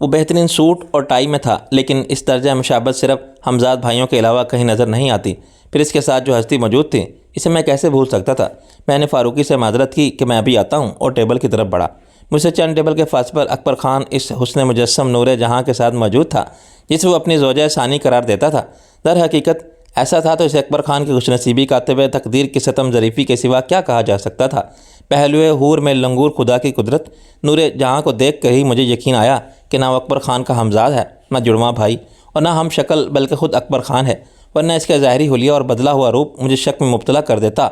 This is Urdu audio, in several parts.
وہ بہترین سوٹ اور ٹائی میں تھا، لیکن اس درجہ مشابہت صرف حمزاد بھائیوں کے علاوہ کہیں نظر نہیں آتی۔ پھر اس کے ساتھ جو ہستی موجود تھی، اسے میں کیسے بھول سکتا تھا؟ میں نے فاروقی سے معذرت کی کہ میں ابھی آتا ہوں، اور ٹیبل کی طرف بڑھا۔ مجھ سے چند ٹیبل کے فاصلے پر اکبر خان اس حسن مجسم نور جہاں کے ساتھ موجود تھا جسے وہ اپنی زوجہ ثانی قرار دیتا تھا۔ در حقیقت ایسا تھا تو اسے اکبر خان کی خوش نصیبی کا طبع تقدیر کی ستم ظریفی کے سوا کیا کہا جا سکتا تھا؟ پہلوئے حور میں لنگور خدا کی قدرت نور جہاں کو دیکھ کر ہی مجھے یقین آیا کہ نہ وہ اکبر خان کا حمزاد ہے، نہ جڑواں بھائی، اور نہ ہم شکل بلکہ خود اکبر خان ہے، ورنہ اس کا ظاہری حلیہ اور بدلا ہوا روپ مجھے شک میں مبتلا کر دیتا۔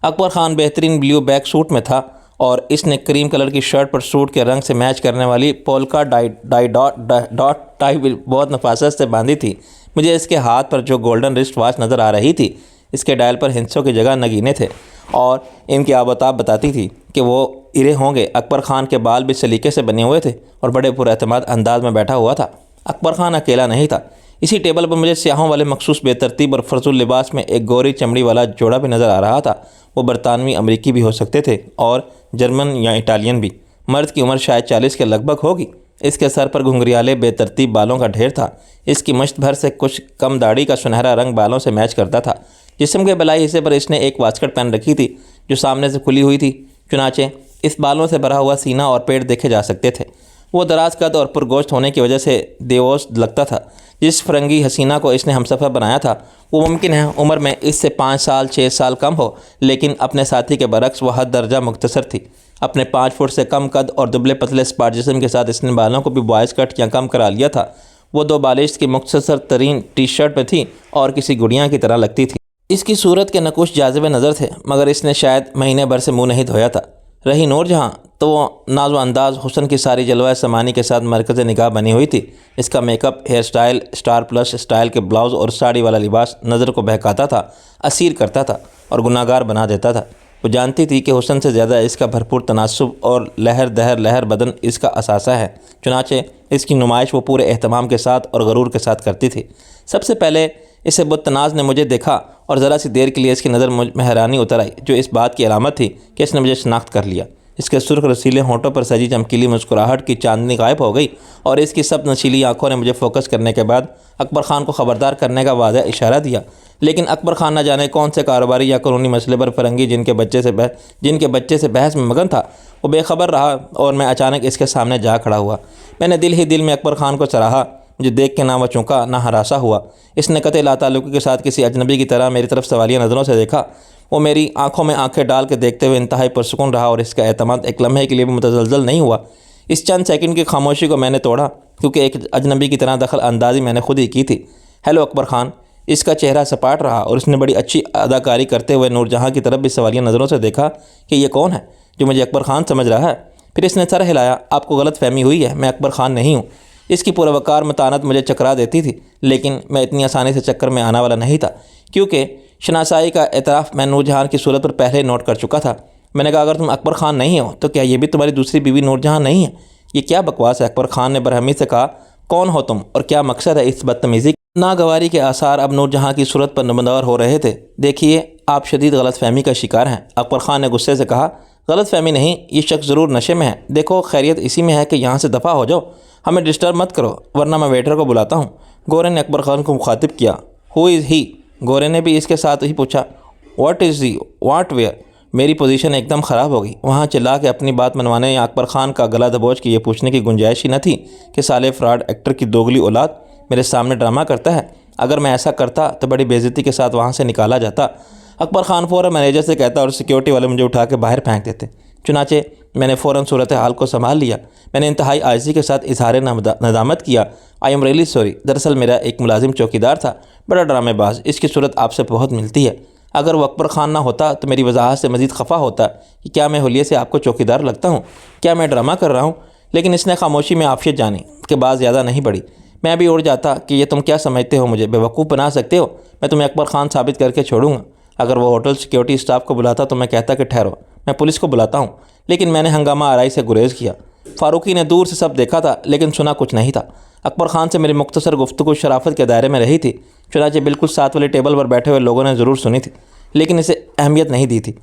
اکبر خان بہترین بلیو بیک سوٹ میں تھا، اور اس نے کریم کلر کی شرٹ پر سوٹ کے رنگ سے میچ کرنے والی پولکا ڈائی ڈاٹ ٹائی بہت نفاست سے باندھی تھی۔ مجھے اس کے ہاتھ پر جو گولڈن رسٹ واچ نظر آ رہی تھی، اس کے ڈائل پر ہنسوں کی جگہ نگینے تھے، اور ان کی آبتاب بتاتی تھی کہ وہ ارے ہوں گے۔ اکبر خان کے بال بھی سلیقے سے بنے ہوئے تھے اور بڑے پر اعتماد انداز میں بیٹھا ہوا تھا۔ اکبر خان اکیلا نہیں تھا، اسی ٹیبل پر مجھے سیاہوں والے مخصوص بے ترتیب اور فرض لباس میں ایک گوری چمڑی والا جوڑا بھی نظر آ رہا تھا۔ وہ برطانوی امریکی بھی ہو سکتے تھے اور جرمن یا اٹالین بھی۔ مرد کی عمر شاید 40 کے لگ بھگ ہوگی۔ اس کے سر پر گھنگریالے بے ترتیب بالوں کا ڈھیر تھا۔ اس کی مشت بھر سے کچھ کم داڑھی کا سنہرا رنگ بالوں سے میچ کرتا تھا۔ جسم کے بلائی حصے پر اس نے ایک واسکٹ پہن رکھی تھی جو سامنے سے کھلی ہوئی تھی، چنانچہ اس بالوں سے بھرا ہوا سینہ اور پیٹ دیکھے جا سکتے تھے۔ وہ دراز قد اور پرگوشت ہونے کی وجہ سے دیووس لگتا تھا۔ جس فرنگی حسینہ کو اس نے ہمسفر بنایا تھا، وہ ممکن ہے عمر میں اس سے 5 سال 6 سال کم ہو، لیکن اپنے ساتھی کے برعکس وہ حد درجہ مختصر تھی۔ اپنے 5 فٹ سے کم قد اور دبلے پتلے اسپاٹ جسم کے ساتھ اس نے بالوں کو بھی بوائز کٹ یا کم کرا لیا تھا۔ وہ 2 بالشت کی مختصر ترین ٹی شرٹ میں تھی اور کسی گڑیا کی طرح لگتی تھی۔ اس کی صورت کے نقوش جاذب نظر تھے، مگر اس نے شاید مہینے بھر سے منہ نہیں دھویا تھا۔ رہی نور جہاں، تو وہ ناز و انداز حسن کی ساری جلوہ سمانی کے ساتھ مرکز نگاہ بنی ہوئی تھی۔ اس کا makeup, hairstyle, Star Plus style کے بلاؤز اور ساڑی والا لباس نظر کو بہکاتا تھا، اسیر کرتا تھا اور گناہگار بنا دیتا تھا۔ وہ جانتی تھی کہ حسن سے زیادہ اس کا بھرپور تناسب اور لہر دہر لہر بدن اس کا اثاثہ ہے، چنانچہ اس کی نمائش وہ پورے اہتمام کے ساتھ اور غرور کے ساتھ کرتی تھی۔ سب سے پہلے اسے بدتناز نے مجھے دیکھا اور ذرا سی دیر کے لیے اس کی نظر مجھ میں حیرانی اتر آئی، جو اس بات کی علامت تھی کہ اس نے مجھے شناخت کر لیا۔ اس کے سرخ رسیلے ہونٹوں پر سجی چمکیلی مسکراہٹ کی چاندنی غائب ہو گئی، اور اس کی سب نشیلی آنکھوں نے مجھے فوکس کرنے کے بعد اکبر خان کو خبردار کرنے کا واضح اشارہ دیا۔ لیکن اکبر خان نہ جانے کون سے کاروباری یا قانونی مسئلے پر فرنگی جن کے بچے سے بحث میں مگن تھا، وہ بے خبر رہا، اور میں اچانک اس کے سامنے جا کھڑا ہوا۔ میں نے دل ہی دل میں اکبر خان کو سراہا۔ مجھے دیکھ کے نہ وہ چونکا نہ ہراسا ہوا۔ اس نے قطع لاتعلقی کے ساتھ کسی اجنبی کی طرح میری طرف سوالیہ نظروں سے دیکھا۔ وہ میری آنکھوں میں آنکھیں ڈال کے دیکھتے ہوئے انتہائی پرسکون رہا، اور اس کا اعتماد ایک لمحے کے لیے بھی متزلزل نہیں ہوا۔ اس چند سیکنڈ کی خاموشی کو میں نے توڑا، کیونکہ ایک اجنبی کی طرح دخل اندازی میں نے خود ہی کی تھی۔ ہیلو اکبر خان۔ اس کا چہرہ سپاٹ رہا، اور اس نے بڑی اچھی اداکاری کرتے ہوئے نور جہاں کی طرف بھی سوالیہ نظروں سے دیکھا کہ یہ کون ہے جو مجھے اکبر خان سمجھ رہا ہے۔ پھر اس نے سر ہلایا۔ آپ کو غلط فہمی ہوئی ہے، میں اکبر خان نہیں ہوں۔ اس کی پروقار متانت مجھے چکرا دیتی تھی، لیکن میں اتنی آسانی سے چکر میں آنے والا نہیں تھا، کیونکہ شناسائی کا اعتراف میں نور جہاں کی صورت پر پہلے نوٹ کر چکا تھا۔ میں نے کہا اگر تم اکبر خان نہیں ہو تو کیا یہ بھی تمہاری دوسری بیوی نور جہاں نہیں ہے؟ یہ کیا بکواس ہے؟ اکبر خان نے برہمی سے کہا۔ کون ہو تم اور کیا مقصد ہے اس بدتمیزی؟ ناگواری کے آثار اب نور جہاں کی صورت پر نمودار ہو رہے تھے۔ دیکھیے، آپ شدید غلط فہمی کا شکار ہیں، اکبر خان نے غصے سے کہا۔ غلط فہمی نہیں، یہ شخص ضرور نشے میں ہے۔ دیکھو، خیریت اسی میں ہے کہ یہاں سے دفع ہو جاؤ، ہمیں ڈسٹرب مت کرو، ورنہ میں ویٹر کو بلاتا ہوں۔ گورے نے اکبر خان کو مخاطب کیا۔ ہو از ہی؟ گورے نے بھی اس کے ساتھ ہی پوچھا۔ What is he? What where? میری پوزیشن ایک دم خراب ہو گئی۔ وہاں چلا کے اپنی بات منوانے یا اکبر خان کا گلا دبوچ کے یہ پوچھنے کی گنجائش ہی نہ تھی کہ سالے فراڈ ایکٹر کی دوگلی اولاد میرے سامنے ڈرامہ کرتا ہے۔ اگر میں ایسا کرتا تو بڑی بے عزتی کے ساتھ وہاں سے نکالا جاتا۔ اکبر خان فوراً مینیجر سے کہتا اور سیکیورٹی والے مجھے اٹھا کے باہر پھینک دیتے۔ چنانچہ میں نے فوراً صورتحال کو سنبھال لیا۔ میں نے انتہائی عاجزی کے ساتھ اظہار ندامت کیا۔ آئی ایم ریئلی سوری، دراصل میرا ایک ملازم چوکیدار تھا، بڑا ڈرامے باز، اس کی صورت آپ سے بہت ملتی ہے۔ اگر وہ اکبر خان نہ ہوتا تو میری وضاحت سے مزید خفا ہوتا کہ کیا میں حلیے سے آپ کو چوکیدار لگتا ہوں؟ کیا میں ڈرامہ کر رہا ہوں؟ لیکن اس نے خاموشی میں عافیت جانی کہ بات زیادہ نہیں بڑھی۔ میں بھی اڑ جاتا کہ یہ تم کیا سمجھتے ہو، مجھے بیوقوف بنا سکتے ہو؟ میں تمہیں اکبر خان ثابت کر کے چھوڑوں گا۔ اگر وہ ہوٹل سیکیورٹی اسٹاف کو بلاتا تو میں کہتا کہ ٹھہرو، میں پولیس کو بلاتا ہوں، لیکن میں نے ہنگامہ آرائی سے گریز کیا۔ فاروقی نے دور سے سب دیکھا تھا، لیکن سنا کچھ نہیں تھا۔ اکبر خان سے میری مختصر گفتگو شرافت کے دائرے میں رہی تھی، چنانچہ بالکل ساتھ والے ٹیبل پر بیٹھے ہوئے لوگوں نے ضرور سنی تھی، لیکن اسے اہمیت نہیں دی تھی۔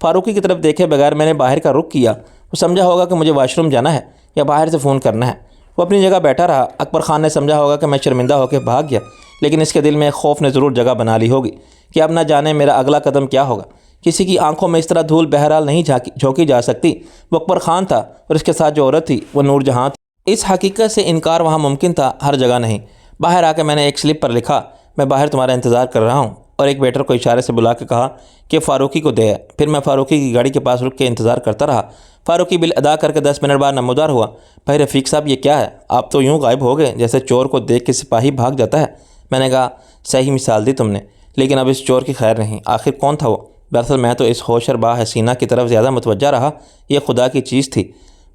فاروقی کی طرف دیکھے بغیر میں نے باہر کا رخ کیا۔ وہ سمجھا ہوگا کہ مجھے واش روم جانا ہے یا باہر سے فون کرنا ہے۔ وہ اپنی جگہ بیٹھا رہا۔ اکبر خان نے سمجھا ہوگا کہ میں شرمندہ ہو کے بھاگ گیا، لیکن اس کے دل میں ایک خوف نے ضرور جگہ بنا لی ہوگی کہ اب نہ جانے میرا اگلا قدم کیا ہوگا۔ کسی کی آنکھوں میں اس طرح دھول بہرحال نہیں جھونکی جا سکتی۔ وہ اکبر خان تھا اور اس کے ساتھ جو عورت تھی وہ نور جہاں تھی۔ اس حقیقت سے انکار وہاں ممکن تھا، ہر جگہ نہیں۔ باہر آ کے میں نے ایک سلپ پر لکھا، میں باہر تمہارا انتظار کر رہا ہوں، اور ایک ویٹر کو اشارے سے بلا کے کہا کہ فاروقی کو دے۔ پھر میں فاروقی کی گاڑی کے پاس رک کے انتظار کرتا رہا۔ فاروقی بل ادا کر کے 10 منٹ بعد نمودار ہوا۔ بھائی رفیق صاحب یہ کیا ہے؟ آپ تو یوں غائب ہو گئے جیسے چور کو دیکھ کے سپاہی بھاگ جاتا ہے۔ میں نے کہا صحیح مثال دی تم نے، لیکن اب اس چور کی خیر نہیں۔ آخر کون تھا وہ؟ دراصل میں تو اس ہوشر با حسینہ کی طرف زیادہ متوجہ رہا، یہ خدا کی چیز تھی۔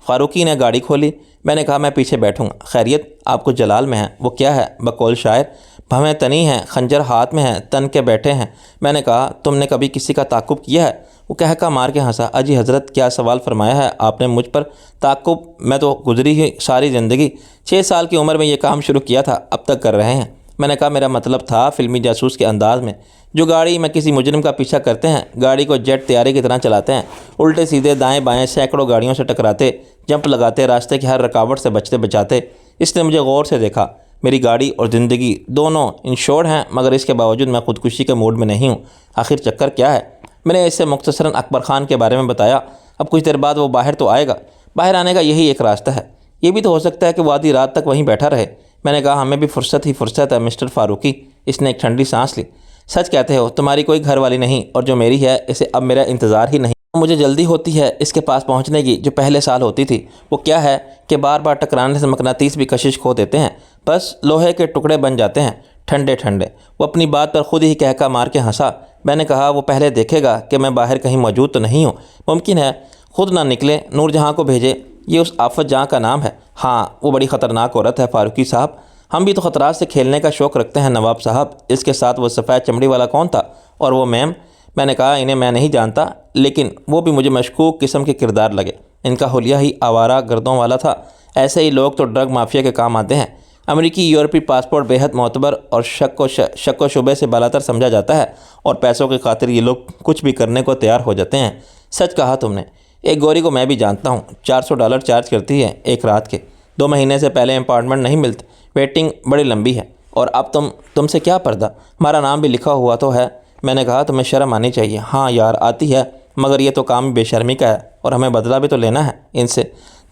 فاروقی نے گاڑی کھولی۔ میں نے کہا میں پیچھے بیٹھوں گا۔ خیریت؟ آپ کو جلال میں ہیں؟ وہ کیا ہے؟ بقول شاعر بھویں تنی ہیں، خنجر ہاتھ میں ہیں، تن کے بیٹھے ہیں۔ میں نے کہا تم نے کبھی کسی کا تعاقب کیا ہے؟ وہ کہکا مار کے ہنسا۔ اجی حضرت کیا سوال فرمایا ہے آپ نے مجھ پر؟ تعاقب؟ میں تو گزری ہی ساری زندگی 6 سال کی عمر میں یہ کام شروع کیا تھا، اب تک کر رہے ہیں۔ میں نے کہا میرا مطلب تھا فلمی جاسوس کے انداز میں، جو گاڑی میں کسی مجرم کا پیچھا کرتے ہیں، گاڑی کو جیٹ طیارے کی طرح چلاتے ہیں، الٹے سیدھے دائیں بائیں سینکڑوں گاڑیوں سے ٹکراتے، جمپ لگاتے، راستے کی ہر رکاوٹ سے بچتے بچاتے۔ اس نے مجھے غور سے دیکھا۔ میری گاڑی اور زندگی دونوں انشورڈ ہیں، مگر اس کے باوجود میں خودکشی کے موڈ میں نہیں ہوں۔ آخر چکر کیا ہے؟ میں نے اسے مختصراً اکبر خان کے بارے میں بتایا۔ اب کچھ دیر بعد وہ باہر تو آئے گا، باہر آنے کا یہی ایک راستہ ہے۔ یہ بھی تو ہو سکتا ہے کہ وہ آدھی رات تک وہیں بیٹھا رہے۔ میں نے کہا ہمیں بھی فرصت ہی فرصت ہے مسٹر فاروقی۔ اس نے ایک ٹھنڈی سانس لی۔ سچ کہتے ہو، تمہاری کوئی گھر والی نہیں، اور جو میری ہے اسے اب میرا انتظار ہی نہیں۔ مجھے جلدی ہوتی ہے اس کے پاس پہنچنے کی جو پہلے سال ہوتی تھی۔ وہ کیا ہے کہ بار بار ٹکرانے سے مقناطیس بھی کشش کھو دیتے ہیں، بس لوہے کے ٹکڑے بن جاتے ہیں، ٹھنڈے ٹھنڈے۔ وہ اپنی بات پر خود ہی کہکا مار کے ہنسا۔ میں نے کہا وہ پہلے دیکھے گا کہ میں باہر کہیں موجود تو نہیں ہوں۔ ممکن ہے خود نہ نکلے، نور جہاں کو بھیجے۔ یہ اس آفت جہاں کا نام ہے۔ ہاں وہ بڑی خطرناک عورت ہے فاروقی صاحب۔ ہم بھی تو خطرات سے کھیلنے کا شوق رکھتے ہیں نواب صاحب۔ اس کے ساتھ وہ سفید چمڑی والا کون تھا؟ اور وہ میم؟ میں نے کہا انہیں میں نہیں جانتا، لیکن وہ بھی مجھے مشکوک قسم کے کردار لگے۔ ان کا حلیہ ہی آوارہ گردوں والا تھا۔ ایسے ہی لوگ تو ڈرگ مافیا کے کام آتے ہیں۔ امریکی یورپی پاسپورٹ بے حد معتبر اور شک و شبے سے بالاتر سمجھا جاتا ہے، اور پیسوں کی خاطر یہ لوگ کچھ بھی کرنے کو تیار ہو جاتے ہیں۔ سچ کہا تم نے۔ ایک گوری کو میں بھی جانتا ہوں، $400 چارج کرتی ہے ایک رات کے۔ 2 مہینے سے پہلے اپارٹمنٹ نہیں ملتے، ویٹنگ بڑی لمبی ہے۔ اور اب تم سے کیا پردہ؟ ہمارا نام بھی لکھا ہوا تو ہے۔ میں نے کہا تمہیں شرم آنی چاہیے۔ ہاں یار آتی ہے، مگر یہ تو کام بے شرمی کا ہے، اور ہمیں بدلہ بھی تو لینا ہے ان سے۔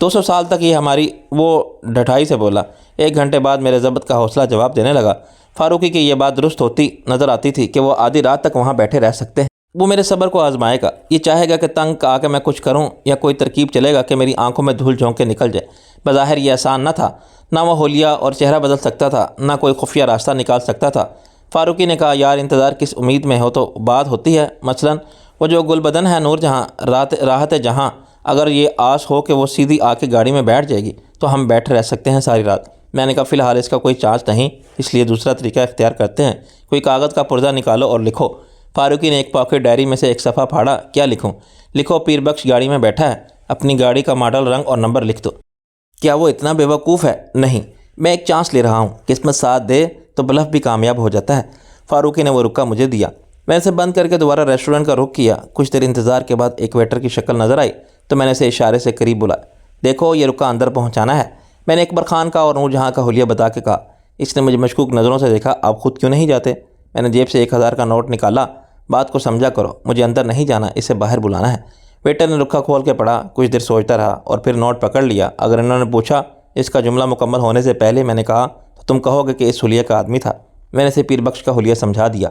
200 سال تک یہ ہماری… وہ ڈھٹائی سے بولا۔ 1 گھنٹے بعد میرے ضبط کا حوصلہ جواب دینے لگا۔ فاروقی کی یہ بات درست ہوتی نظر آتی تھی کہ وہ آدھی رات تک وہاں بیٹھے رہ سکتے ہیں۔ وہ میرے صبر کو آزمائے گا، یہ چاہے گا کہ تنگ آ کے میں کچھ کروں، یا کوئی ترکیب چلے گا کہ میری آنکھوں میں دھول جھونک کے نکل جائے۔ بظاہر یہ آسان نہ تھا، نہ وہ حلیہ اور چہرہ بدل سکتا تھا، نہ کوئی خفیہ راستہ نکال سکتا تھا۔ فاروقی نے کہا یار انتظار کس امید میں ہو تو بات ہوتی ہے، مثلاً وہ جو گل بدن ہے نور جہاں، راحت جہاں، اگر یہ آس ہو کہ وہ سیدھی آ کے گاڑی میں بیٹھ جائے گی تو ہم بیٹھے رہ سکتے ہیں ساری رات۔ میں نے کہا فی الحال اس کا کوئی چانس نہیں، اس لیے دوسرا طریقہ اختیار کرتے ہیں۔ کوئی کاغذ کا پرزہ نکالو اور لکھو۔ فاروقی نے ایک پاکٹ ڈائری میں سے ایک صفحہ پھاڑا۔ کیا لکھوں؟ لکھو پیر بخش گاڑی میں بیٹھا ہے، اپنی گاڑی کا ماڈل، رنگ اور نمبر لکھ دو۔ کیا وہ اتنا بے وقوف ہے؟ نہیں، میں ایک چانس لے رہا ہوں، قسمت ساتھ دے تو بلف بھی کامیاب ہو جاتا ہے۔ فاروقی نے وہ رکا مجھے دیا۔ میں اسے بند کر کے دوبارہ ریسٹورنٹ کا رخ کیا۔ کچھ دیر انتظار کے بعد ایک ویٹر کی شکل نظر آئی تو میں نے اسے اشارے سے قریب بلایا۔ دیکھو یہ رکا اندر پہنچانا ہے۔ میں نے اکبر خان کا اور نور جہاں کا حلیہ بتا کے کہا۔ اس نے مجھے مشکوک نظروں سے دیکھا۔ آپ خود کیوں نہیں جاتے؟ میں نے جیب سے 1000 کا نوٹ نکالا۔ بات کو سمجھا کرو، مجھے اندر نہیں جانا، اسے باہر بلانا ہے۔ ویٹر نے رکا کھول کے پڑھا، کچھ دیر سوچتا رہا اور پھر نوٹ پکڑ لیا۔ اگر انہوں نے پوچھا اس کا جملہ مکمل ہونے سے پہلے میں نے کہا تو تم کہو گے کہ اس حلیہ کا آدمی تھا۔ میں نے اسے پیر بخش کا حلیہ سمجھا دیا۔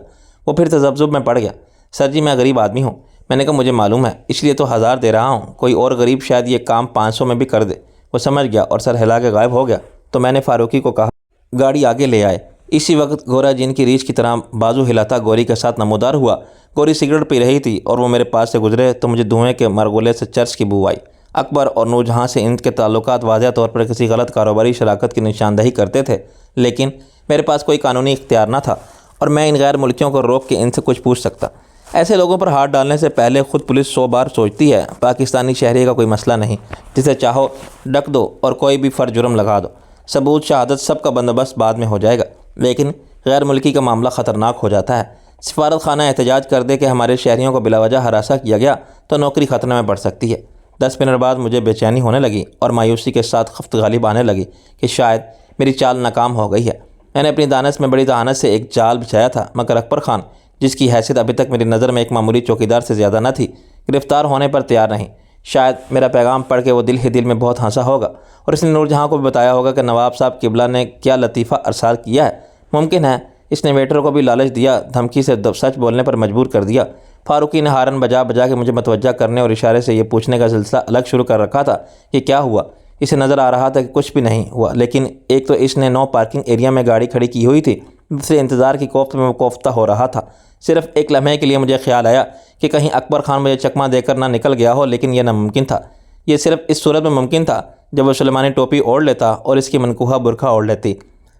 وہ پھر تذبذب میں پڑ گیا۔ سر جی میں غریب آدمی ہوں۔ میں نے کہا مجھے معلوم ہے، اس لیے تو 1000 دے رہا ہوں، کوئی اور غریب شاید یہ کام 500 میں بھی کر دے۔ وہ سمجھ گیا اور سر ہلا کے غائب ہو گیا۔ تو میں نے فاروقی کو کہا گاڑی آگے لے آئے۔ اسی وقت گورا جن کی ریچھ کی طرح بازو ہلاتا گوری کے ساتھ نمودار ہوا۔ گوری سگریٹ پی رہی تھی اور وہ میرے پاس سے گزرے تو مجھے دھوئیں کے مرغولے سے چرس کی بو آئی۔ اکبر اور نور جہاں سے ان کے تعلقات واضح طور پر کسی غلط کاروباری شراکت کی نشاندہی کرتے تھے، لیکن میرے پاس کوئی قانونی اختیار نہ تھا اور میں ان غیر ملکیوں کو روک کے ان سے کچھ پوچھ سکتا۔ ایسے لوگوں پر ہاتھ ڈالنے سے پہلے خود پولیس 100 بار سوچتی ہے۔ پاکستانی شہری کا کوئی مسئلہ نہیں، جسے چاہو ڈک دو اور کوئی بھی فرد جرم لگا دو، ثبوت شہادت سب کا بندوبست بعد میں ہو جائے گا۔ لیکن غیر ملکی کا معاملہ خطرناک ہو جاتا ہے۔ سفارت خانہ احتجاج کر دے کہ ہمارے شہریوں کو بلا وجہ ہراساں کیا گیا تو نوکری خطرے میں پڑ سکتی ہے۔ 10 منٹ بعد مجھے بے چینی ہونے لگی اور مایوسی کے ساتھ خفت غالب آنے لگی کہ شاید میری چال ناکام ہو گئی ہے۔ میں نے اپنی دانست میں بڑی ذہانت سے ایک جال بچھایا تھا، مگر اکبر خان، جس کی حیثیت ابھی تک میری نظر میں ایک معمولی چوکیدار سے زیادہ نہ تھی، گرفتار ہونے پر تیار نہیں۔ شاید میرا پیغام پڑھ کے وہ دل ہی دل میں بہت ہنسا ہوگا اور اس نے نور جہاں کو بھی بتایا ہوگا کہ نواب صاحب قبلہ نے کیا لطیفہ ارسال کیا ہے۔ ممکن ہے اس نے ویٹر کو بھی لالچ دیا، دھمکی سے سچ بولنے پر مجبور کر دیا۔ فاروقی نے ہارن بجا بجا کے مجھے متوجہ کرنے اور اشارے سے یہ پوچھنے کا سلسلہ الگ شروع کر رکھا تھا کہ کیا ہوا۔ اسے نظر آ رہا تھا کہ کچھ بھی نہیں ہوا، لیکن ایک تو اس نے نو پارکنگ ایریا میں گاڑی کھڑی کی ہوئی تھی، دوسرے انتظار کی کوفت میں وہ کوفتہ ہو رہا تھا۔ صرف ایک لمحے کے لیے مجھے خیال آیا کہ کہیں اکبر خان مجھے چکمہ دے کر نہ نکل گیا ہو، لیکن یہ ناممکن تھا۔ یہ صرف اس صورت میں ممکن تھا جب وہ سلیمانی ٹوپی اوڑھ لیتا اور اس کی منقوہہ برقع اوڑھ لیتی۔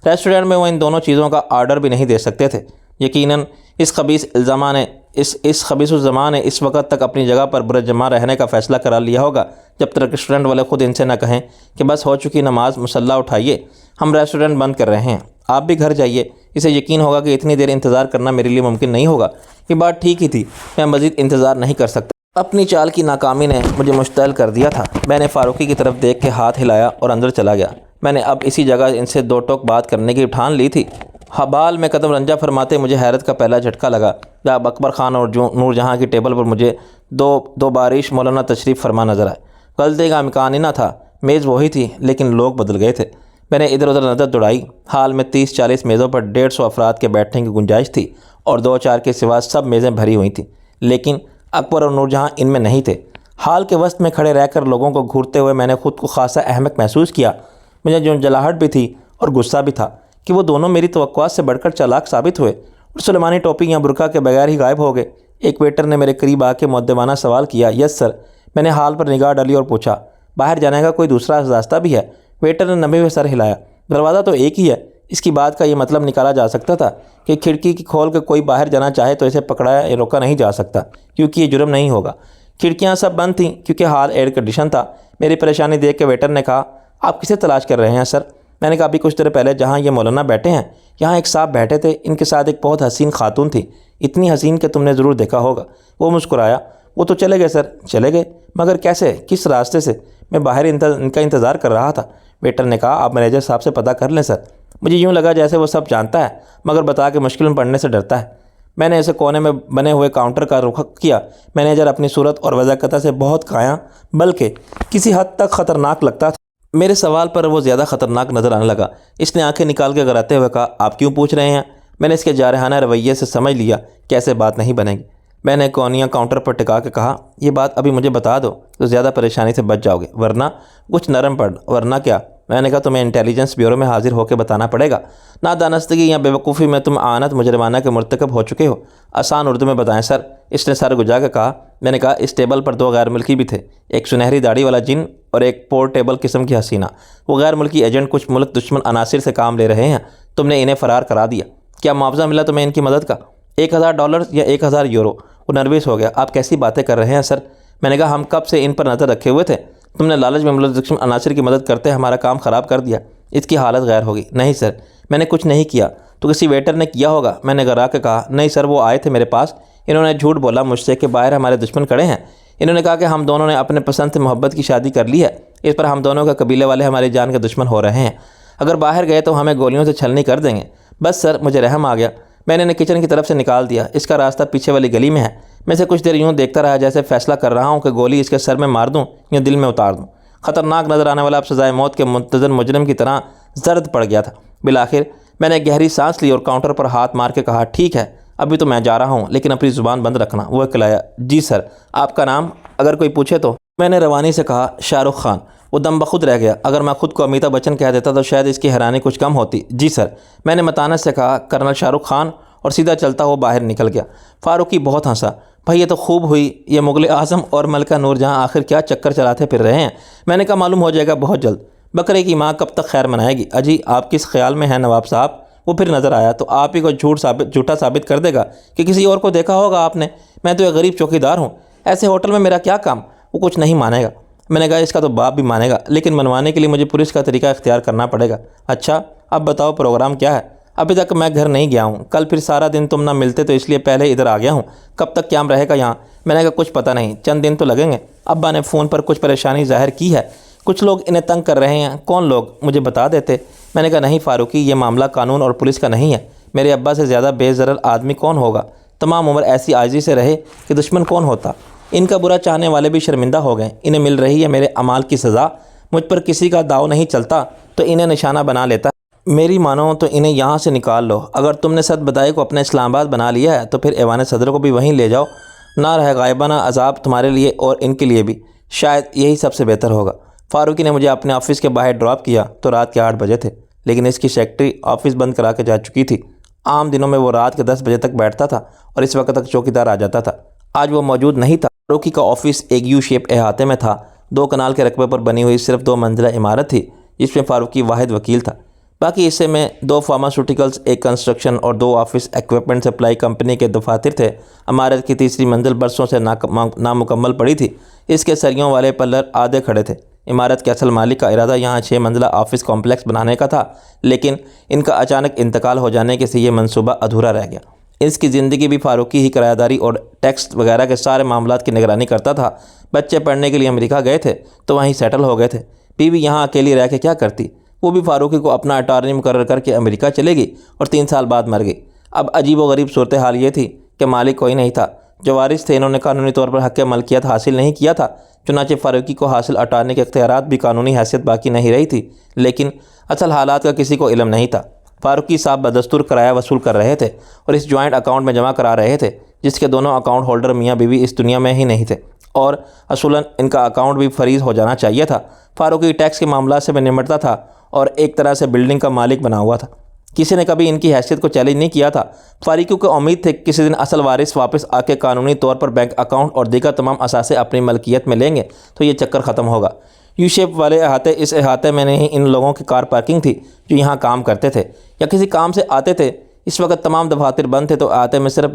ریسٹورنٹ میں وہ ان دونوں چیزوں کا آرڈر بھی نہیں دے سکتے تھے۔ یقیناً اس خبیث الزمان نے اس وقت تک اپنی جگہ پر برجمع رہنے کا فیصلہ کرا لیا ہوگا جب تک ریسٹورنٹ والے خود ان سے نہ کہیں کہ بس ہو چکی نماز، مصلی اٹھائیے، ہم ریسٹورنٹ بند کر رہے ہیں، آپ بھی گھر جائیے۔ اسے یقین ہوگا کہ اتنی دیر انتظار کرنا میرے لیے ممکن نہیں ہوگا۔ یہ بات ٹھیک ہی تھی، میں مزید انتظار نہیں کر سکتا۔ اپنی چال کی ناکامی نے مجھے مشتعل کر دیا تھا۔ میں نے فاروقی کی طرف دیکھ کے ہاتھ ہلایا اور اندر چلا گیا۔ میں نے اب اسی جگہ ان سے دو ٹوک بات کرنے کی ٹھان لی تھی۔ حبال میں قدم رنجا فرماتے مجھے حیرت کا پہلا جھٹکا لگا جب اکبر خان اور نور جہاں کی ٹیبل پر مجھے دو بارش مولانا تشریف فرما نظر آئے۔ غلطی کا امکان ہی نہ تھا، میز وہی تھی لیکن لوگ بدل گئے تھے۔ میں نے ادھر ادھر نظر دوڑائی۔ حال میں 30-40 میزوں پر 150 افراد کے بیٹھنے کی گنجائش تھی اور 2-4 کے سوا سب میزیں بھری ہوئی تھیں، لیکن اکبر اور نور جہاں ان میں نہیں تھے۔ حال کے وسط میں کھڑے رہ کر لوگوں کو گھورتے ہوئے میں نے خود کو خاصا احمق محسوس کیا۔ مجھے جو جلاہٹ بھی تھی اور غصہ بھی تھا کہ وہ دونوں میری توقعات سے بڑھ کر چالاک ثابت ہوئے اور سلیمانی ٹوپی یا برقع کے بغیر ہی غائب ہو گئے۔ ایک ویٹر نے میرے قریب آ کے مؤدبانہ سوال کیا۔ یس سر، میں نے حال پر نگاہ ڈالی اور پوچھا، باہر جانے کا کوئی دوسرا راستہ بھی ہے؟ ویٹر نے نبے ہوئے سر ہلایا۔ دروازہ تو ایک ہی ہے۔ اس کی بات کا یہ مطلب نکالا جا سکتا تھا کہ کھڑکی کی کھول کے کوئی باہر جانا چاہے تو اسے پکڑایا یا روکا نہیں جا سکتا، کیونکہ یہ جرم نہیں ہوگا۔ کھڑکیاں سب بند تھیں کیونکہ حال ایئر کنڈیشن تھا۔ میری پریشانی دیکھ کے ویٹر نے کہا، آپ کسے تلاش کر رہے ہیں سر؟ میں نے کہا ابھی کچھ دیر پہلے جہاں یہ مولانا بیٹھے ہیں یہاں ایک صاحب بیٹھے تھے، ان کے ساتھ ایک بہت حسین خاتون تھی، اتنی حسین کہ تم نے ضرور دیکھا ہوگا۔ وہ مسکرایا۔ وہ تو چلے گئے سر۔ چلے گئے؟ مگر کیسے؟ کس راستے سے؟ میں باہر ان کا انتظار کر رہا تھا۔ ویٹر نے کہا، آپ مینیجر صاحب سے پتہ کر لیں سر۔ مجھے یوں لگا جیسے وہ سب جانتا ہے مگر بتا کے مشکل میں پڑنے سے ڈرتا ہے۔ میں نے اسے کونے میں بنے ہوئے کاؤنٹر کا رخ کیا۔ مینیجر اپنی صورت اور وضاحت سے بہت کایاں بلکہ کسی حد تک خطرناک لگتا تھا۔ میرے سوال پر وہ زیادہ خطرناک نظر آنے لگا۔ اس نے آنکھیں نکال کے غراتے ہوئے کہا، آپ کیوں پوچھ رہے ہیں؟ میں نے اس کے جارحانہ رویے سے سمجھ لیا کہ ایسے بات نہیں بنے گی۔ میں نے کونیاں کاؤنٹر پر ٹکا کے کہا، یہ بات ابھی مجھے بتا دو تو زیادہ پریشانی سے بچ جاؤ گے، ورنہ کچھ نرم پڑ۔ ورنہ کیا؟ میں نے کہا، تمہیں انٹیلیجنس بیورو میں حاضر ہو کے بتانا پڑے گا۔ نادانستگی یا بیوقوفی میں تم اعانت مجرمانہ کے مرتکب ہو چکے ہو۔ آسان اردو میں بتائیں سر، اس نے سر گجا کے کہا۔ میں نے کہا، اس ٹیبل پر 2 غیر ملکی بھی تھے، ایک سنہری داڑھی والا جن اور ایک پورٹیبل قسم کی حسینہ۔ وہ غیر ملکی ایجنٹ کچھ ملک دشمن عناصر سے کام لے رہے ہیں، تم نے انہیں فرار کرا دیا۔ کیا معاوضہ ملا تمہیں ان کی مدد کا؟ $1000 یا 1000 یورو؟ وہ نروس ہو گیا۔ آپ کیسی باتیں کر رہے ہیں سر؟ میں نے کہا، ہم کب سے ان پر نظر رکھے ہوئے تھے، تم نے لالچ میں ملک دشمن عناصر کی مدد کرتے ہمارا کام خراب کر دیا، اس کی حالت غیر ہوگی۔ نہیں سر، میں نے کچھ نہیں کیا۔ تو کسی ویٹر نے کیا ہوگا، میں نے گرا کے کہا۔ نہیں سر، وہ آئے تھے میرے پاس، انہوں نے جھوٹ بولا مجھ سے کہ باہر ہمارے دشمن کھڑے ہیں۔ انہوں نے کہا کہ ہم دونوں نے اپنے پسند سے محبت کی شادی کر لی ہے، اس پر ہم دونوں کا قبیلے والے ہماری جان کے دشمن ہو رہے ہیں، اگر باہر گئے تو ہمیں گولیوں سے چھلنی کر دیں گے۔ بس سر، مجھے رحم آ گیا۔ میں نے انہیں کچن کی طرف سے نکال دیا۔ اس کا راستہ پیچھے والی گلی میں ہے۔ میں اسے کچھ دیر یوں دیکھتا رہا جیسے فیصلہ کر رہا ہوں کہ گولی اس کے سر میں مار دوں یا دل میں اتار دوں۔ خطرناک نظر آنے والا اب سزائے موت کے منتظر مجرم کی طرح زرد پڑ گیا تھا۔ بالآخر میں نے گہری سانس لی اور کاؤنٹر پر ہاتھ مار کے کہا، ٹھیک ہے، ابھی تو میں جا رہا ہوں، لیکن اپنی زبان بند رکھنا۔ وہ اکلایا، جی سر، آپ کا نام اگر کوئی پوچھے تو؟ میں نے روانی سے کہا، شاہ رخ خان۔ وہ دم بخود رہ گیا۔ اگر میں خود کو امیتابھ بچن کہہ دیتا تو شاید اس کی حیرانی کچھ کم ہوتی۔ جی سر، میں نے متانت سے کہا، کرنل شاہ رخ خان، اور سیدھا چلتا ہوا باہر نکل گیا۔ فاروقی بہت ہنسا۔ بھائی یہ تو خوب ہوئی، یہ مغل اعظم اور ملکہ نور جہاں آخر کیا چکر چلاتے پھر رہے ہیں؟ میں نے کہا، معلوم ہو جائے گا بہت جلد۔ بکرے کی ماں کب تک خیر منائے گی؟ اجی آپ کس خیال میں ہیں نواب صاحب؟ وہ پھر نظر آیا تو آپ ہی کو جھوٹا ثابت کر دے گا کہ کسی اور کو دیکھا ہوگا آپ نے۔ میں تو ایک غریب چوکیدار ہوں، ایسے ہوٹل میں میرا کیا کام؟ وہ کچھ نہیں مانے گا۔ میں نے کہا، اس کا تو باپ بھی مانے گا، لیکن منوانے کے لیے مجھے پولیس کا طریقہ اختیار کرنا پڑے گا۔ اچھا، اب بتاؤ پروگرام کیا ہے؟ ابھی تک میں گھر نہیں گیا ہوں، کل پھر سارا دن تم نہ ملتے تو اس لیے پہلے ادھر آ گیا ہوں۔ کب تک قیام رہے گا یہاں؟ میں نے کہا کچھ پتہ نہیں، چند دن تو لگیں گے۔ ابا نے فون پر کچھ پریشانی ظاہر کی ہے، کچھ لوگ انہیں تنگ کر رہے ہیں۔ کون لوگ؟ مجھے بتا دیتے۔ میں نے کہا نہیں فاروقی، یہ معاملہ قانون اور پولیس کا نہیں ہے، میرے ابا سے زیادہ بے ضرر آدمی کون ہوگا؟ تمام عمر ایسی عاجزی سے رہے کہ دشمن کون ہوتا؟ ان کا برا چاہنے والے بھی شرمندہ ہو گئے، انہیں مل رہی ہے میرے اعمال کی سزا۔ مجھ پر کسی کا داؤ نہیں چلتا تو انہیں نشانہ بنا لیتا۔ میری مانو تو انہیں یہاں سے نکال لو۔ اگر تم نے صد بدائی کو اپنے اسلام آباد بنا لیا ہے تو پھر ایوان صدر کو بھی وہیں لے جاؤ، نہ رہے غائبانہ عذاب تمہارے لیے اور ان کے لیے بھی، شاید یہی سب سے بہتر ہوگا۔ فاروقی نے مجھے اپنے آفس کے باہر ڈراپ کیا تو رات کے 8 بجے تھے، لیکن اس کی سیکرٹری آفس بند کرا کے جا چکی تھی۔ عام دنوں میں وہ رات کے 10 بجے تک بیٹھتا تھا اور اس وقت تک چوکیدار آ جاتا تھا۔ آج وہ موجود نہیں تھا۔ فاروقی کا آفس ایک یو شیپ احاطے میں تھا، 2 کنال کے رقبے پر بنی ہوئی صرف 2 منزلہ عمارت تھی جس میں فاروقی واحد وکیل تھا۔ باقی حصے میں 2 فارماسیوٹیکلز، 1 کنسٹرکشن اور 2 آفس ایکوپمنٹ سپلائی کمپنی کے دفاتر تھے۔ عمارت کی تیسری منزل برسوں سے نامکمل پڑی تھی، اس کے سریوں والے پلر آدھے کھڑے تھے۔ عمارت کے اصل مالک کا ارادہ یہاں 6 منزلہ آفس کمپلیکس بنانے کا تھا، لیکن ان کا اچانک انتقال ہو جانے کے سے یہ منصوبہ ادھورا رہ گیا۔ اس کی زندگی بھی فاروقی ہی کرایہ داری اور ٹیکس وغیرہ کے سارے معاملات کی نگرانی کرتا تھا۔ بچے پڑھنے کے لیے امریکہ گئے تھے تو وہیں سیٹل ہو گئے تھے۔ بیوی یہاں اکیلی رہ کے کیا کرتی؟ وہ بھی فاروقی کو اپنا اٹارنی مقرر کر کے امریکہ چلے گئی اور 3 سال بعد مر گئی۔ اب عجیب و غریب صورتحال یہ تھی کہ مالک کوئی نہیں تھا، جو وارث تھے انہوں نے قانونی طور پر حق ملکیت حاصل نہیں کیا تھا، چنانچہ فاروقی کو حاصل اٹارنی کے اختیارات بھی قانونی حیثیت باقی نہیں رہی تھی، لیکن اصل حالات کا کسی کو علم نہیں تھا۔ فاروقی صاحب بدستور کرایہ وصول کر رہے تھے اور اس جوائنٹ اکاؤنٹ میں جمع کرا رہے تھے، جس کے دونوں اکاؤنٹ ہولڈر میاں بیوی اس دنیا میں ہی نہیں تھے، اور اصولاً ان کا اکاؤنٹ بھی فریز ہو جانا چاہیے تھا۔ فاروقی ٹیکس کے معاملات سے بھی نمٹتا تھا اور ایک طرح سے بلڈنگ کا مالک بنا ہوا تھا۔ کسی نے کبھی ان کی حیثیت کو چیلنج نہیں کیا تھا۔ فاروقی کو امید تھی کہ کسی دن اصل وارث واپس آ کے قانونی طور پر بینک اکاؤنٹ اور دیگر تمام اثاثے اپنی ملکیت میں لیں گے تو یہ چکر ختم ہوگا۔ یو شیپ والے احاطے، اس احاطے میں نہیں ان لوگوں کی کار پارکنگ تھی جو یہاں کام کرتے تھے یا کسی کام سے آتے تھے۔ اس وقت تمام دفاتر بند تھے تو احاطے میں صرف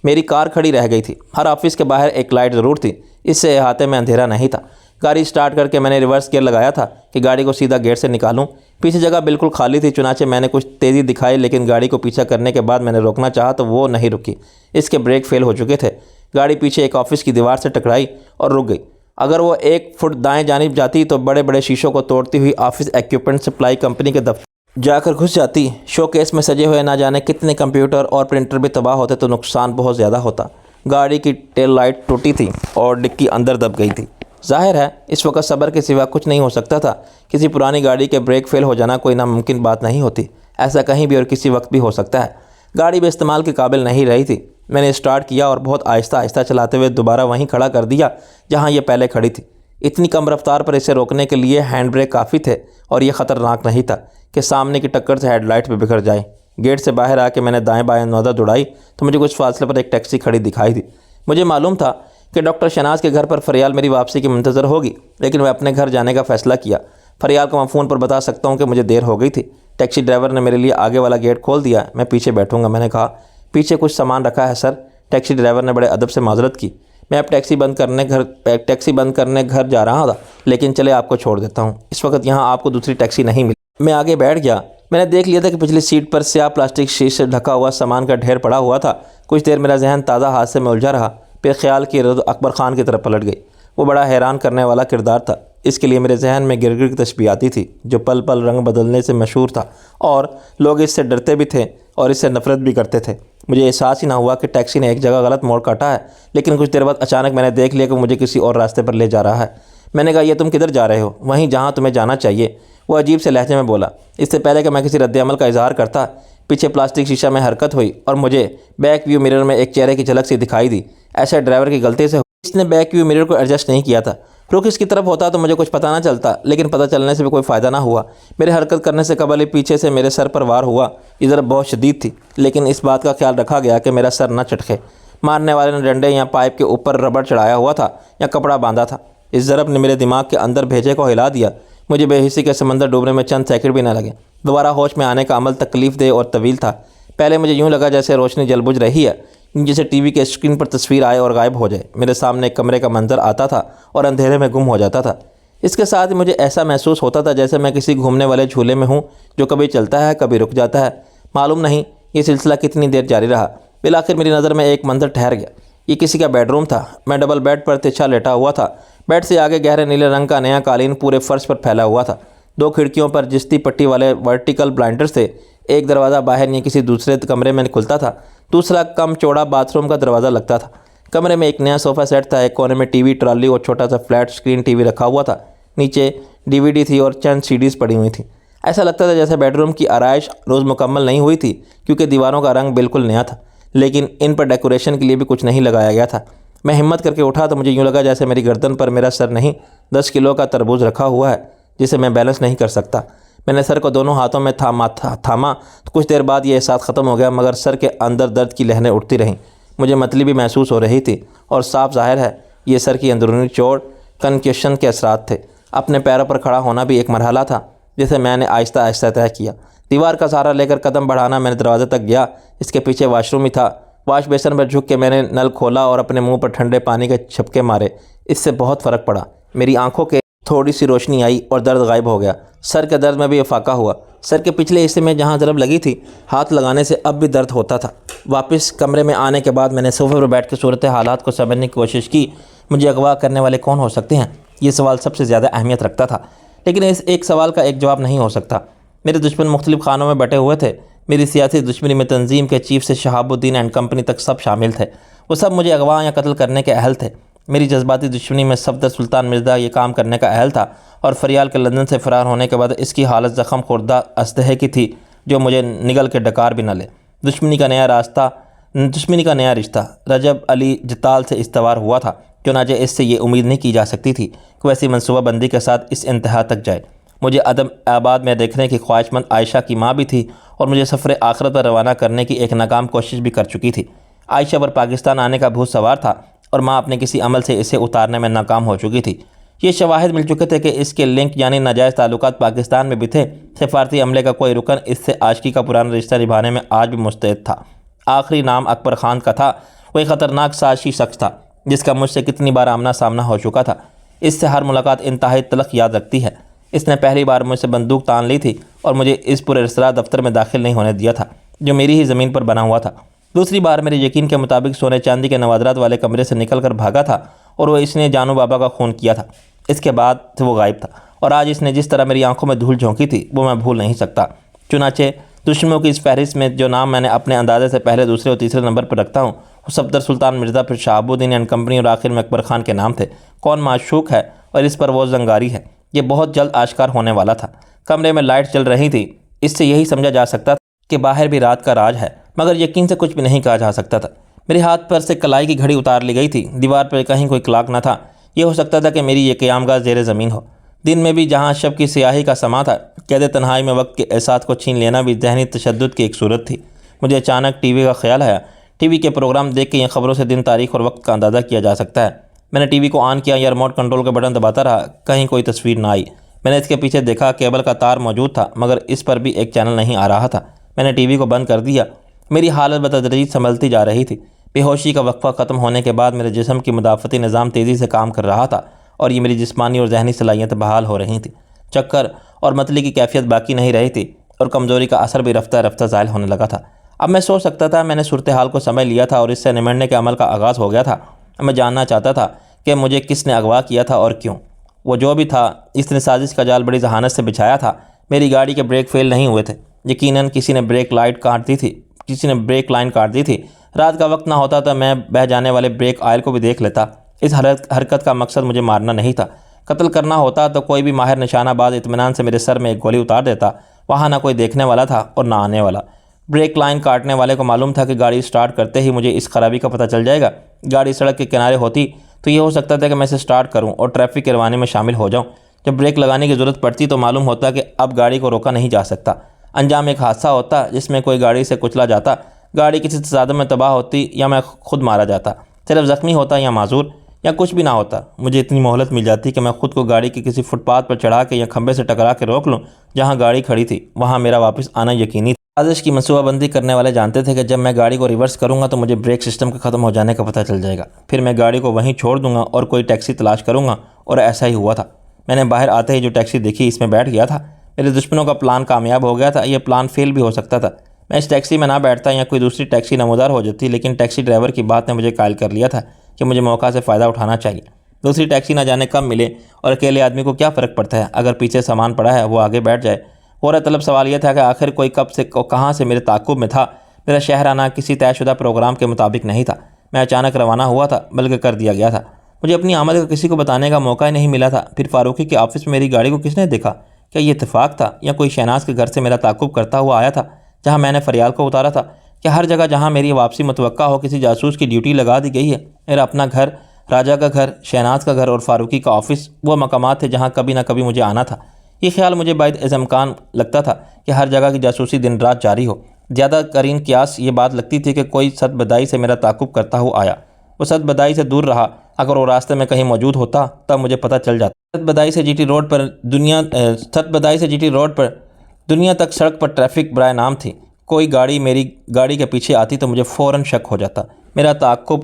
میری کار کھڑی رہ گئی تھی۔ ہر آفس کے باہر ایک لائٹ ضرور تھی، اس سے احاطے میں اندھیرا نہیں تھا۔ گاڑی سٹارٹ کر کے میں نے ریورس گیئر لگایا تھا کہ گاڑی کو سیدھا گیٹ سے نکالوں۔ پیچھے جگہ بالکل خالی تھی، چنانچہ میں نے کچھ تیزی دکھائی، لیکن گاڑی کو پیچھا کرنے کے بعد میں نے روکنا چاہا تو وہ نہیں رکی، اس کے بریک فیل ہو چکے تھے۔ گاڑی پیچھے ایک آفس کی دیوار سے ٹکرائی اور رک گئی۔ اگر وہ 1 فٹ دائیں جانب جاتی تو بڑے بڑے شیشوں کو توڑتی ہوئی آفس ایکوپمنٹ سپلائی کمپنی کے دفتر جا کر گھس جاتی۔ شو کیس میں سجے ہوئے نہ جانے کتنے کمپیوٹر اور پرنٹر بھی تباہ ہوتے تو نقصان بہت زیادہ ہوتا۔ گاڑی کی ٹیل لائٹ ٹوٹی تھی اور ڈکی اندر دب گئی تھی۔ ظاہر ہے اس وقت صبر کے سوا کچھ نہیں ہو سکتا تھا۔ کسی پرانی گاڑی کے بریک فیل ہو جانا کوئی ناممکن بات نہیں ہوتی، ایسا کہیں بھی اور کسی وقت بھی ہو سکتا ہے۔ گاڑی بھی استعمال کے قابل نہیں رہی تھی۔ میں نے سٹارٹ کیا اور بہت آہستہ آہستہ چلاتے ہوئے دوبارہ وہیں کھڑا کر دیا جہاں یہ پہلے کھڑی تھی۔ اتنی کم رفتار پر اسے روکنے کے لیے ہینڈ بریک کافی تھے اور یہ خطرناک نہیں تھا کہ سامنے کی ٹکر سے ہیڈ لائٹ پہ بکھر جائے۔ گیٹ سے باہر آ کے میں نے دائیں بائیں نظر دوڑائی تو مجھے کچھ فاصلے پر ایک ٹیکسی کھڑی دکھائی دی۔ مجھے معلوم تھا کہ ڈاکٹر شناز کے گھر پر فریال میری واپسی کی منتظر ہوگی، لیکن میں اپنے گھر جانے کا فیصلہ کیا۔ فریال کو میں فون پر بتا سکتا ہوں کہ مجھے دیر ہو گئی تھی۔ ٹیکسی ڈرائیور نے میرے لیے آگے والا گیٹ کھول دیا۔ میں پیچھے بیٹھوں گا، میں نے کہا۔ پیچھے کچھ سامان رکھا ہے سر؟ ٹیکسی ڈرائیور نے بڑے ادب سے معذرت کی۔ میں اب ٹیکسی بند کرنے گھر جا رہا تھا، لیکن چلے آپ کو چھوڑ دیتا ہوں، اس وقت یہاں آپ کو دوسری ٹیکسی نہیں ملی۔ میں آگے بیٹھ گیا۔ میں نے دیکھ لیا تھا کہ پچھلی سیٹ پر سیاہ پلاسٹک شیٹ سے ڈھکا ہوا سامان کا ڈھیر پڑا ہوا تھا۔ کچھ دیر میرا ذہن تازہ حادثے میں الجھا رہا، پھر خیال کی رد اکبر خان کی طرف پلٹ گئی۔ وہ بڑا حیران کرنے والا کردار تھا، اس کے لیے میرے ذہن میں گرگر کی تشبیہ آتی تھی جو پل پل رنگ بدلنے سے مشہور تھا، اور لوگ اس سے ڈرتے بھی تھے اور اس سے نفرت بھی کرتے تھے۔ مجھے احساس ہی نہ ہوا کہ ٹیکسی نے ایک جگہ غلط موڑ کاٹا ہے، لیکن کچھ دیر بعد اچانک میں نے دیکھ لیا کہ مجھے کسی اور راستے پر لے جا رہا ہے۔ میں نے کہا یہ تم کدھر جا رہے ہو؟ وہیں جہاں تمہیں جانا چاہیے، وہ عجیب سے لہجے میں بولا۔ اس سے پہلے کہ میں کسی رد عمل کا اظہار کرتا، پیچھے پلاسٹک شیشہ میں حرکت ہوئی اور مجھے بیک ویو مرر میں ایک چہرے کی جھلک سی دکھائی دی۔ ایسے ڈرائیور کی غلطی سے اس نے بیک ویو مرر کو ایڈجسٹ نہیں کیا تھا۔ رخ اس کی طرف ہوتا تو مجھے کچھ پتہ نہ چلتا، لیکن پتہ چلنے سے بھی کوئی فائدہ نہ ہوا۔ میرے حرکت کرنے سے قبل ہی پیچھے سے میرے سر پر وار ہوا۔ یہ ضرب بہت شدید تھی، لیکن اس بات کا خیال رکھا گیا کہ میرا سر نہ چٹکے۔ مارنے والے نے ڈنڈے یا پائپ کے اوپر ربڑ چڑھایا ہوا تھا یا کپڑا باندھا تھا۔ اس ضرب نے میرے دماغ کے اندر بھیجے کو ہلا دیا۔ مجھے بے حسی کے سمندر ڈوبنے میں چند سیکنڈ بھی نہ لگے۔ دوبارہ ہوش میں آنے کا عمل تکلیف دہ اور طویل تھا۔ پہلے مجھے یوں لگا جیسے روشنی جل بجھ رہی ہے، جیسے ٹی وی کے اسکرین پر تصویر آئے اور غائب ہو جائے۔ میرے سامنے ایک کمرے کا منظر آتا تھا اور اندھیرے میں گم ہو جاتا تھا۔ اس کے ساتھ مجھے ایسا محسوس ہوتا تھا جیسے میں کسی گھومنے والے جھولے میں ہوں جو کبھی چلتا ہے کبھی رک جاتا ہے۔ معلوم نہیں یہ سلسلہ کتنی دیر جاری رہا۔ بالآخر میری نظر میں ایک منظر ٹھہر گیا۔ یہ کسی کا بیڈ روم تھا۔ میں ڈبل بیڈ پر تچھا لیٹا ہوا تھا۔ بیڈ سے آگے گہرے نیلے رنگ کا نیا قالین پورے فرش پر پھیلا ہوا تھا۔ 2 کھڑکیوں پر جستی پٹی والے ورٹیکل بلائنڈرز تھے۔ ایک دروازہ باہر یا کسی دوسرے کمرے میں کھلتا تھا، دوسرا کم چوڑا باتھ روم کا دروازہ لگتا تھا۔ کمرے میں ایک نیا صوفہ سیٹ تھا، ایک کونے میں ٹی وی ٹرالی اور چھوٹا سا فلیٹ اسکرین ٹی وی رکھا ہوا تھا۔ نیچے DVD تھی اور چند CDs پڑی ہوئی تھیں۔ ایسا لگتا تھا جیسے بیڈ روم کی آرائش روز مکمل نہیں ہوئی تھی، کیونکہ دیواروں کا رنگ بالکل نیا تھا، لیکن ان پر ڈیکوریشن کے لیے بھی کچھ نہیں لگایا گیا تھا۔ میں ہمت کر کے اٹھا تو مجھے یوں لگا جیسے میری گردن پر میرا سر نہیں 10 کلو کا تربوز رکھا ہوا ہے جسے میں بیلنس نہیں کر سکتا۔ میں نے سر کو دونوں ہاتھوں میں تھاما تو کچھ دیر بعد یہ احساس ختم ہو گیا، مگر سر کے اندر درد کی لہریں اٹھتی رہیں۔ مجھے متلی بھی محسوس ہو رہی تھی اور صاف ظاہر ہے یہ سر کی اندرونی چوٹ کنکشن کے اثرات تھے۔ اپنے پیروں پر کھڑا ہونا بھی ایک مرحلہ تھا جسے میں نے آہستہ آہستہ طے کیا۔ دیوار کا سہارا لے کر قدم بڑھانا، میں نے دروازے تک گیا۔ اس کے پیچھے واش روم ہی تھا۔ واش بیسن پر جھک کے میں نے نل کھولا اور اپنے منہ پر ٹھنڈے پانی کے چھپکے مارے۔ اس سے بہت فرق پڑا۔ میری آنکھوں کے تھوڑی سی روشنی آئی اور درد غائب ہو گیا۔ سر کے درد میں بھی افاقہ ہوا۔ سر کے پچھلے حصے میں جہاں ضرب لگی تھی، ہاتھ لگانے سے اب بھی درد ہوتا تھا۔ واپس کمرے میں آنے کے بعد میں نے صوفے پر بیٹھ کے صورت حالات کو سمجھنے کی کوشش کی۔ مجھے اغوا کرنے والے کون ہو سکتے ہیں؟ یہ سوال سب سے زیادہ اہمیت رکھتا تھا، لیکن اس ایک سوال کا ایک جواب نہیں ہو سکتا۔ میرے دشمن مختلف خانوں میں بٹے ہوئے تھے۔ میری سیاسی دشمنی میں تنظیم کے چیف سے شہاب الدین اینڈ کمپنی تک سب شامل تھے۔ وہ سب مجھے اغوا یا قتل کرنے کے اہل تھے۔ میری جذباتی دشمنی میں صفدر سلطان مرزا یہ کام کرنے کا اہل تھا، اور فریال کے لندن سے فرار ہونے کے بعد اس کی حالت زخم خوردہ اسلحے کی تھی جو مجھے نگل کے ڈکار بھی نہ لے۔ دشمنی کا نیا رشتہ رجب علی جتال سے استوار ہوا تھا، چنانچہ اس سے یہ امید نہیں کی جا سکتی تھی کہ ویسی منصوبہ بندی کے ساتھ اس انتہا تک جائے۔ مجھے عدم آباد میں دیکھنے کی خواہش مند عائشہ کی ماں بھی تھی اور مجھے سفر آخرت پر روانہ کرنے کی ایک ناکام کوشش بھی کر چکی تھی۔ عائشہ پر پاکستان آنے کا بھوت سوار تھا اور ماں اپنے کسی عمل سے اسے اتارنے میں ناکام ہو چکی تھی۔ یہ شواہد مل چکے تھے کہ اس کے لنک یعنی ناجائز تعلقات پاکستان میں بھی تھے۔ سفارتی عملے کا کوئی رکن اس سے عاشقی کا پرانا رشتہ نبھانے میں آج بھی مستعد تھا۔ آخری نام اکبر خان کا تھا۔ وہ ایک خطرناک سازشی شخص تھا جس کا مجھ سے کتنی بار آمنا سامنا ہو چکا تھا۔ اس سے ہر ملاقات انتہائی تلخ یاد رکھتی ہے۔ اس نے پہلی بار مجھ سے بندوق تان لی تھی اور مجھے اس پورے رسالہ دفتر میں داخل نہیں ہونے دیا تھا جو میری ہی زمین پر بنا ہوا تھا۔ دوسری بار میرے یقین کے مطابق سونے چاندی کے نوادرات والے کمرے سے نکل کر بھاگا تھا اور وہ اس نے جانو بابا کا خون کیا تھا۔ اس کے بعد سے وہ غائب تھا، اور آج اس نے جس طرح میری آنکھوں میں دھول جھونکی تھی وہ میں بھول نہیں سکتا۔ چنانچہ دشمنوں کی اس فہرست میں جو نام میں نے اپنے اندازے سے پہلے، دوسرے اور تیسرے نمبر پر رکھتا ہوں، وہ صفدر سلطان مرزا، پھر شہاب الدین اینڈ کمپنی اور آخر میں اکبر خان کے نام تھے۔ کون معشوق ہے اور اس پر وہ زنگاری ہے، یہ بہت جلد آشکار ہونے والا تھا۔ کمرے میں لائٹ چل رہی تھی، اس سے یہی سمجھا جا سکتا تھا کہ باہر بھی رات کا راج ہے، مگر یقین سے کچھ بھی نہیں کہا جا سکتا تھا۔ میرے ہاتھ پر سے کلائی کی گھڑی اتار لی گئی تھی۔ دیوار پر کہیں کوئی کلاک نہ تھا۔ یہ ہو سکتا تھا کہ میری یہ قیام گاہ زیر زمین ہو۔ دن میں بھی جہاں شب کی سیاہی کا سما تھا، قید تنہائی میں وقت کے احساس کو چھین لینا بھی ذہنی تشدد کی ایک صورت تھی۔ مجھے اچانک ٹی وی کا خیال آیا۔ ٹی وی کے پروگرام دیکھ کے یہ خبروں سے دن، تاریخ اور وقت کا اندازہ کیا جا سکتا ہے۔ میں نے ٹی وی کو آن کیا یا ریموٹ کنٹرول کا بٹن دباتا رہا، کہیں کوئی تصویر نہ آئی۔ میں نے اس کے پیچھے دیکھا، کیبل کا تار موجود تھا مگر اس پر بھی ایک چینل نہیں آ رہا تھا۔ میں نے ٹی وی کو بند کر دیا۔ میری حالت بتدریج سنبھلتی جا رہی تھی۔ بے ہوشی کا وقفہ ختم ہونے کے بعد میرے جسم کی مدافعتی نظام تیزی سے کام کر رہا تھا اور یہ میری جسمانی اور ذہنی صلاحیتیں بحال ہو رہی تھیں۔ چکر اور متلی کی کیفیت باقی نہیں رہی تھی اور کمزوری کا اثر بھی رفتہ رفتہ زائل ہونے لگا تھا۔ اب میں سوچ سکتا تھا، میں نے صورتحال کو سمجھ لیا تھا اور اس سے نمٹنے کے عمل کا آغاز ہو گیا تھا۔ میں جاننا چاہتا تھا کہ مجھے کس نے اغوا کیا تھا اور کیوں۔ وہ جو بھی تھا، اس نے سازش کا جال بڑی ذہانت سے بچھایا تھا۔ میری گاڑی کے بریک فیل نہیں ہوئے تھے۔ یقیناً کسی نے بریک لائن کاٹ دی تھی۔ رات کا وقت نہ ہوتا تو میں بہہ جانے والے بریک آئل کو بھی دیکھ لیتا۔ اس حرکت کا مقصد مجھے مارنا نہیں تھا۔ قتل کرنا ہوتا تو کوئی بھی ماہر نشانہ باز اطمینان سے میرے سر میں ایک گولی اتار دیتا۔ وہاں نہ کوئی دیکھنے والا تھا اور نہ آنے والا۔ بریک لائن کاٹنے والے کو معلوم تھا کہ گاڑی سٹارٹ کرتے ہی مجھے اس خرابی کا پتہ چل جائے گا۔ گاڑی سڑک کے کنارے ہوتی تو یہ ہو سکتا تھا کہ میں اسے سٹارٹ کروں اور ٹریفک کے روانی میں شامل ہو جاؤں۔ جب بریک لگانے کی ضرورت پڑتی تو معلوم ہوتا کہ اب گاڑی کو روکا نہیں جا سکتا۔ انجام ایک حادثہ ہوتا جس میں کوئی گاڑی سے کچلا جاتا، گاڑی کسی تصادم میں تباہ ہوتی یا میں خود مارا جاتا، صرف زخمی ہوتا یا معذور، یا کچھ بھی نہ ہوتا۔ مجھے اتنی مہلت مل جاتی کہ میں خود کو گاڑی کے کسی فٹ پاتھ پر چڑھا کے یا کھمبے سے ٹکرا کے روک لوں۔ جہاں گاڑی کھڑی تھی وہاں میرا واپس آنا یقینی تھا۔ سازش کی منصوبہ بندی کرنے والے جانتے تھے کہ جب میں گاڑی کو ریورس کروں گا تو مجھے بریک سسٹم کے ختم ہو جانے کا پتہ چل جائے گا، پھر میں گاڑی کو وہیں چھوڑ دوں گا اور کوئی ٹیکسی تلاش کروں گا، اور ایسا ہی ہوا تھا۔ میں نے باہر آتے ہی جو ٹیکسی دیکھی اس میں بیٹھ گیا تھا۔ میرے دشمنوں کا پلان کامیاب ہو گیا تھا، یہ پلان فیل بھی ہو سکتا تھا۔ میں اس ٹیکسی میں نہ بیٹھتا یا کوئی دوسری ٹیکسی نمودار ہو جاتی، لیکن ٹیکسی ڈرائیور کی بات نے مجھے قائل کر لیا تھا کہ مجھے موقع سے فائدہ اٹھانا چاہیے۔ دوسری ٹیکسی نہ جانے کب ملے، اور اکیلے آدمی کو کیا فرق پڑتا ہے، اگر پیچھے سامان پڑا ہے وہ آگے بیٹھ جائے۔ غور طلب سوال یہ تھا کہ آخر کوئی کب سے کہاں سے میرے تعاقب میں تھا۔ میرا شہر آنا کسی طے شدہ پروگرام کے مطابق نہیں تھا، میں اچانک روانہ ہوا تھا، بلکہ کر دیا گیا تھا۔ مجھے اپنی آمد کا کسی کو بتانے کا موقع ہی نہیں ملا تھا۔ پھر فاروقی کے آفس میں میری گاڑی کو کس نے دیکھا؟ کیا یہ اتفاق تھا یا کوئی شہناز کے گھر سے میرا تعاقب کرتا ہوا آیا تھا جہاں میں نے فریال کو اتارا تھا؟ کیا ہر جگہ جہاں میری واپسی متوقع ہو کسی جاسوس کی ڈیوٹی لگا دی گئی ہے؟ میرا اپنا گھر، راجہ کا گھر، شہناز کا گھر اور فاروقی کا آفس وہ مقامات تھے جہاں کبھی نہ کبھی مجھے آنا تھا۔ یہ خیال مجھے بعید از امکان لگتا تھا کہ ہر جگہ کی جاسوسی دن رات جاری ہو۔ زیادہ ترین قیاس یہ بات لگتی تھی کہ کوئی صد بدائی سے میرا تعاقب کرتا ہوا آیا۔ وہ صد بدائی سے دور رہا، اگر وہ راستے میں کہیں موجود ہوتا تب مجھے پتہ چل جاتا۔ صد بدائی سے جی ٹی روڈ پر دنیا تک سڑک پر ٹریفک برائے نام تھی۔ کوئی گاڑی میری گاڑی کے پیچھے آتی تو مجھے فوراً شک ہو جاتا۔ میرا تعاقب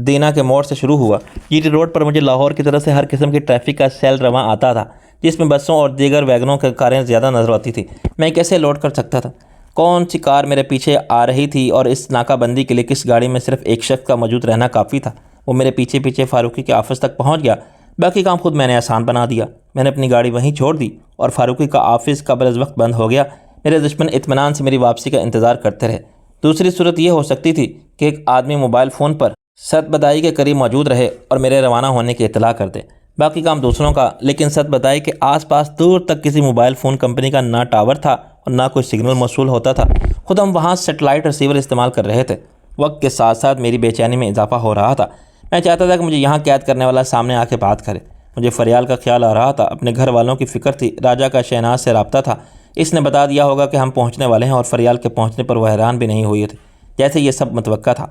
دینا کے موڑ سے شروع ہوا۔ جی ٹی روڈ پر مجھے لاہور کی طرف سے ہر قسم کی ٹریفک کا سیل رواں آتا تھا، جس میں بسوں اور دیگر ویگنوں کی کاریں زیادہ نظر آتی تھی۔ میں کیسے لوڈ کر سکتا تھا؟ کون سی کار میرے پیچھے آ رہی تھی اور اس ناکہ بندی کے لیے کس گاڑی میں صرف ایک شخص کا موجود رہنا کافی تھا؟ وہ میرے پیچھے پیچھے فاروقی کے آفس تک پہنچ گیا۔ باقی کام خود میں نے آسان بنا دیا۔ میں نے اپنی گاڑی وہیں چھوڑ دی اور فاروقی کا آفس قبل از وقت بند ہو گیا۔ میرے دشمن اطمینان سے میری واپسی کا انتظار کرتے رہے۔ دوسری صورت یہ ہو سکتی تھی کہ ایک آدمی موبائل فون پر صد بدائی کے قریب موجود رہے اور میرے روانہ ہونے کی اطلاع کر دے۔ باقی کام دوسروں کا، لیکن صد بدائی کے آس پاس دور تک کسی موبائل فون کمپنی کا نہ ٹاور تھا اور نہ کوئی سگنل موصول ہوتا تھا۔ خود ہم وہاں سیٹلائٹ ریسیور استعمال کر رہے تھے۔ وقت کے ساتھ ساتھ میری بے چینی میں اضافہ ہو رہا تھا۔ میں چاہتا تھا کہ مجھے یہاں قید کرنے والا سامنے آ کے بات کرے۔ مجھے فریال کا خیال آ رہا تھا، اپنے گھر والوں کی فکر تھی، راجہ کا شہناز سے رابطہ تھا۔ اس نے بتا دیا ہوگا کہ ہم پہنچنے والے ہیں، اور فریال کے پہنچنے پر وہ حیران بھی نہیں ہوئے تھے، جیسے یہ سب متوقع تھا۔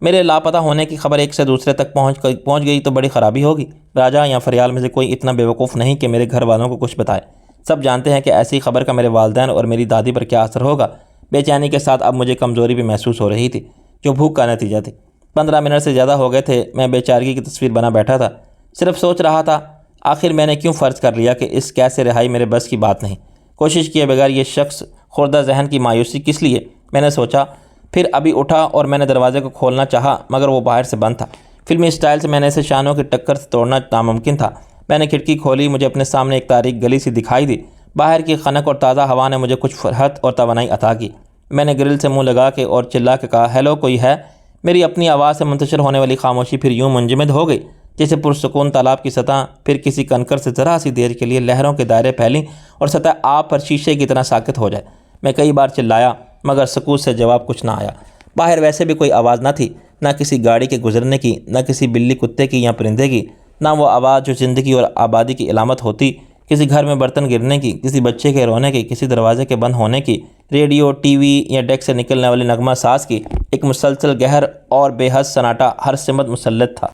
میرے لاپتہ ہونے کی خبر ایک سے دوسرے تک پہنچ گئی تو بڑی خرابی ہوگی۔ راجہ یا فریال میں سے کوئی اتنا بیوقوف نہیں کہ میرے گھر والوں کو کچھ بتائے۔ سب جانتے ہیں کہ ایسی خبر کا میرے والدین اور میری دادی پر کیا اثر ہوگا۔ بے چینی کے ساتھ اب مجھے کمزوری بھی محسوس ہو رہی تھی، جو بھوک کا نتیجہ تھی۔ 15 منٹ سے زیادہ ہو گئے تھے میں بے چارگی کی تصویر بنا بیٹھا تھا۔ صرف سوچ رہا تھا، آخر میں نے کیوں فرض کر لیا کہ اس قید سے رہائی میرے بس کی بات نہیں؟ کوشش کیے بغیر یہ شخص خوردہ ذہن کی مایوسی کس لیے؟ میں نے سوچا۔ پھر ابھی اٹھا اور میں نے دروازے کو کھولنا چاہا، مگر وہ باہر سے بند تھا۔ فلمی سٹائل سے میں نے اسے شانوں کی ٹکر سے توڑنا ناممکن تھا۔ میں نے کھڑکی کھولی، مجھے اپنے سامنے ایک تاریک گلی سی دکھائی دی۔ باہر کی خنک اور تازہ ہوا نے مجھے کچھ فرحت اور توانائی عطا کی۔ میں نے گرل سے منہ لگا کے اور چلا کے کہا، ہیلو، کوئی ہے؟ میری اپنی آواز سے منتشر ہونے والی خاموشی پھر یوں منجمد ہو گئی جیسے پرسکون تالاب کی سطح پھر کسی کنکر سے ذرا سی دیر کے لیے لہروں کے دائرے پھیلیں اور سطح آب پر شیشے کی طرح ساکت ہو جائے۔ میں کئی بار چلایا، مگر سکوت سے جواب کچھ نہ آیا۔ باہر ویسے بھی کوئی آواز نہ تھی، نہ کسی گاڑی کے گزرنے کی، نہ کسی بلی کتے کی یا پرندے کی، نہ وہ آواز جو زندگی اور آبادی کی علامت ہوتی، کسی گھر میں برتن گرنے کی، کسی بچے کے رونے کی، کسی دروازے کے بند ہونے کی، ریڈیو، ٹی وی یا ڈیک سے نکلنے والی نغمہ ساز کی۔ ایک مسلسل گہر اور بے حد سناٹا ہر سمت مسلط تھا۔